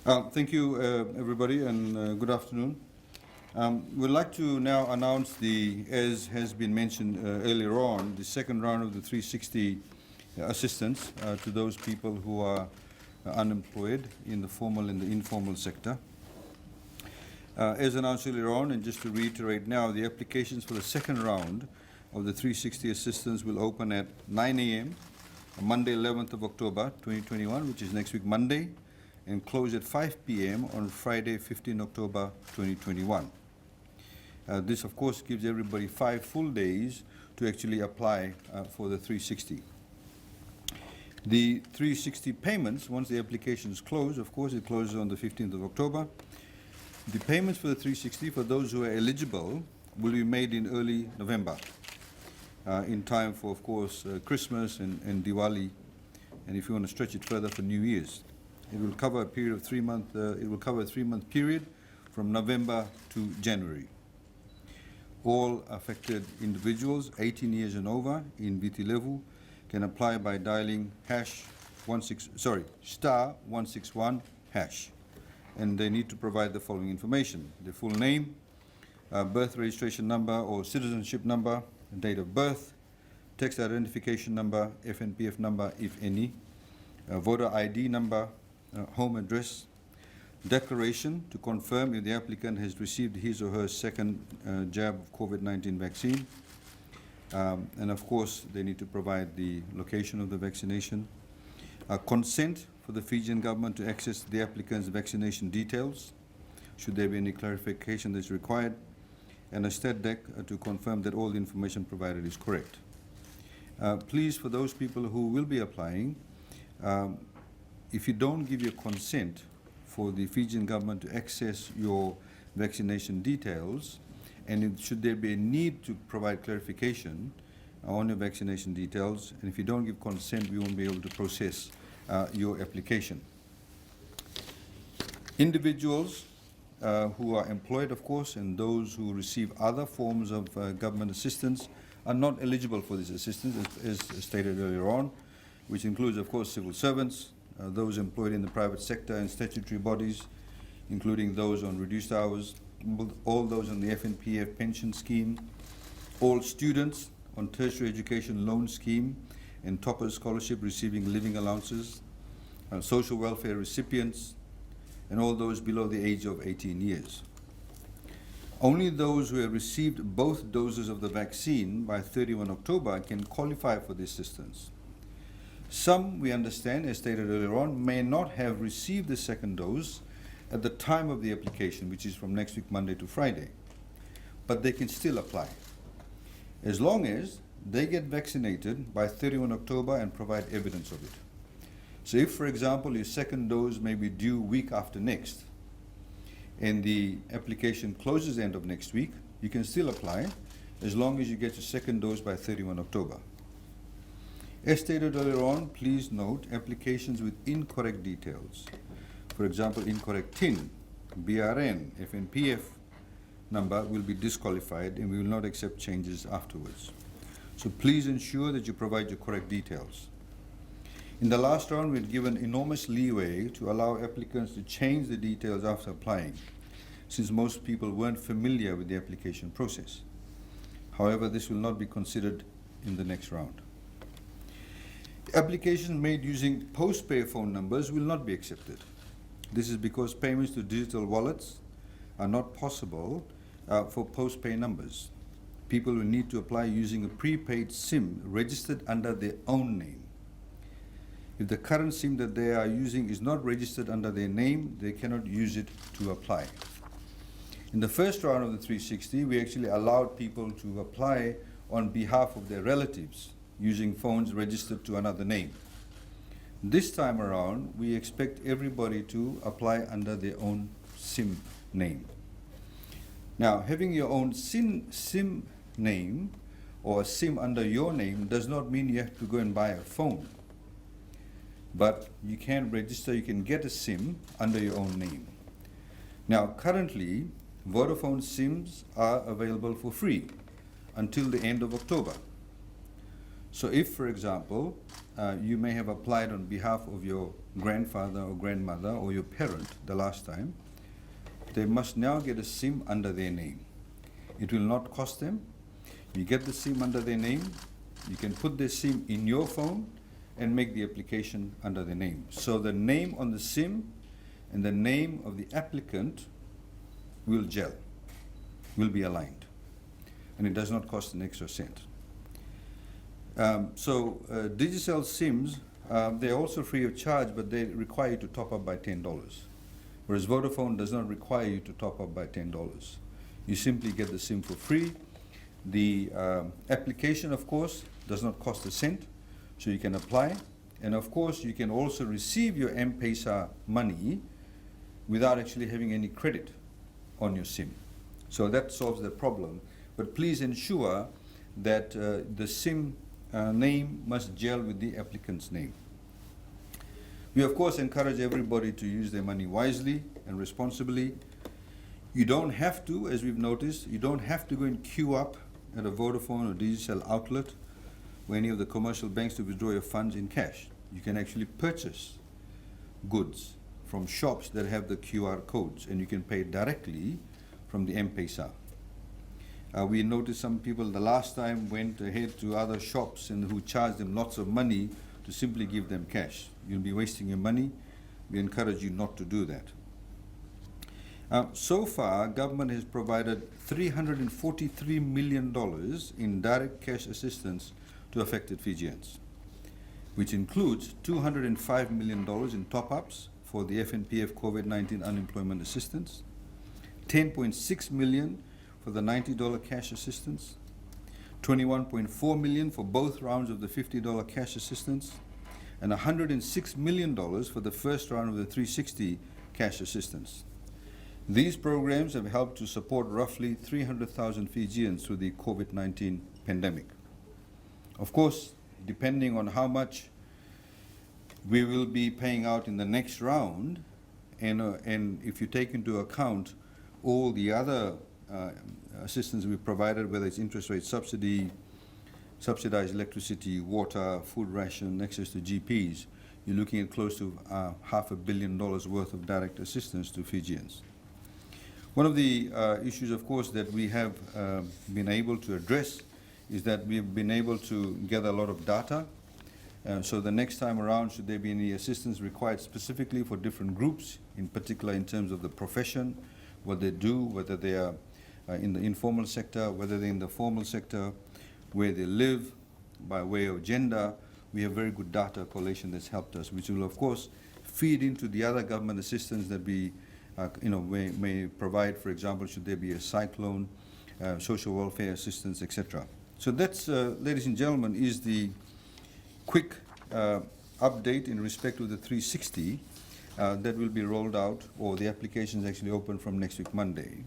Thank you, everybody, and good afternoon. We'd like to now announce as has been mentioned earlier on, the second round of the 360 assistance to those people who are unemployed in the formal and the informal sector. As announced earlier on, and just to reiterate now, the applications for the second round of the 360 assistance will open at 9 a.m. on Monday, 11th of October, 2021, which is next week, Monday, and close at 5 p.m. on Friday, 15 October 2021. This, of course, gives everybody 5 full days to actually apply for the 360. The 360 payments, once the applications close, of course, it closes on the 15th of October. The payments for the 360 for those who are eligible will be made in early November, in time for, of course, Christmas and Diwali, and if you want to stretch it further, for New Year's. It will cover a period of 3 months. It will cover a 3-month period from November to January. All affected individuals, 18 years and over, in VT level, can apply by dialing *161#, and they need to provide the following information: the full name, birth registration number or citizenship number, date of birth, tax identification number, FNPF number, if any, voter ID number, home address, declaration to confirm if the applicant has received his or her second jab of COVID-19 vaccine, and of course they need to provide the location of the vaccination, consent for the Fijian government to access the applicant's vaccination details, should there be any clarification that is required, and a stat dec to confirm that all the information provided is correct. Please, for those people who will be applying, if you don't give your consent for the Fijian government to access your vaccination details, and should there be a need to provide clarification on your vaccination details, and if you don't give consent, we won't be able to process your application. Individuals who are employed, of course, and those who receive other forms of government assistance are not eligible for this assistance, as stated earlier on, which includes, of course, civil servants, those employed in the private sector and statutory bodies, including those on reduced hours, all those on the FNPF pension scheme, all students on tertiary education loan scheme and topper scholarship receiving living allowances, social welfare recipients, and all those below the age of 18 years. Only those who have received both doses of the vaccine by 31 October can qualify for the assistance. Some, we understand, as stated earlier on, may not have received the second dose at the time of the application, which is from next week, Monday to Friday, but they can still apply, as long as they get vaccinated by 31 October and provide evidence of it. So if, for example, your second dose may be due week after next, and the application closes end of next week, you can still apply, as long as you get your second dose by 31 October. As stated earlier on, please note applications with incorrect details. For example, incorrect TIN, BRN, FNPF number will be disqualified, and we will not accept changes afterwards. So please ensure that you provide your correct details. In the last round, we had given enormous leeway to allow applicants to change the details after applying, since most people weren't familiar with the application process. However, this will not be considered in the next round. Applications made using post-pay phone numbers will not be accepted. This is because payments to digital wallets are not possible for post-pay numbers. People will need to apply using a prepaid SIM registered under their own name. If the current SIM that they are using is not registered under their name, they cannot use it to apply. In the first round of the 360, we actually allowed people to apply on behalf of their relatives using phones registered to another name. This time around, we expect everybody to apply under their own SIM name. Now, having your own SIM name or a SIM under your name does not mean you have to go and buy a phone. But you can register, you can get a SIM under your own name. Now, currently, Vodafone SIMs are available for free until the end of October. So if, for example, you may have applied on behalf of your grandfather or grandmother or your parent the last time, they must now get a SIM under their name. It will not cost them. You get the SIM under their name, you can put the SIM in your phone and make the application under their name. So the name on the SIM and the name of the applicant will gel, will be aligned. And it does not cost an extra cent. Digicel SIMs, they're also free of charge, but they require you to top up by $10. Whereas Vodafone does not require you to top up by $10. You simply get the SIM for free. The application, of course, does not cost a cent, so you can apply. And of course, you can also receive your M-Pesa money without actually having any credit on your SIM. So that solves the problem. But please ensure that the SIM name must gel with the applicant's name. We of course encourage everybody to use their money wisely and responsibly. You don't have to, as we've noticed, you don't have to go and queue up at a Vodafone or Digicel outlet or any of the commercial banks to withdraw your funds in cash. You can actually purchase goods from shops that have the QR codes, and you can pay directly from the M-Pesa. We noticed some people the last time went ahead to other shops and who charged them lots of money to simply give them cash. You'll be wasting your money. We encourage you not to do that. So far, government has provided $343 million in direct cash assistance to affected Fijians, which includes $205 million in top-ups for the FNPF COVID-19 unemployment assistance, $10.6 million for the $90 cash assistance, $21.4 million for both rounds of the $50 cash assistance, and $106 million for the first round of the $360 cash assistance. These programs have helped to support roughly 300,000 Fijians through the COVID-19 pandemic. Of course, depending on how much we will be paying out in the next round, and if you take into account all the other assistance we provided, whether it's interest rate subsidy, subsidized electricity, water, food ration, access to GPs, you're looking at close to $500 million worth of direct assistance to Fijians. One of the issues, of course, that we have been able to address is that we've been able to gather a lot of data. So the next time around, should there be any assistance required specifically for different groups, in particular in terms of the profession, what they do, whether they are in the informal sector, whether they're in the formal sector, where they live, by way of gender, we have very good data collation that's helped us, which will, of course, feed into the other government assistance that we may provide, for example, should there be a cyclone, social welfare assistance, etc. So that's, ladies and gentlemen, is the quick update in respect to the 360 that will be rolled out, or the application is actually open from next week, Monday.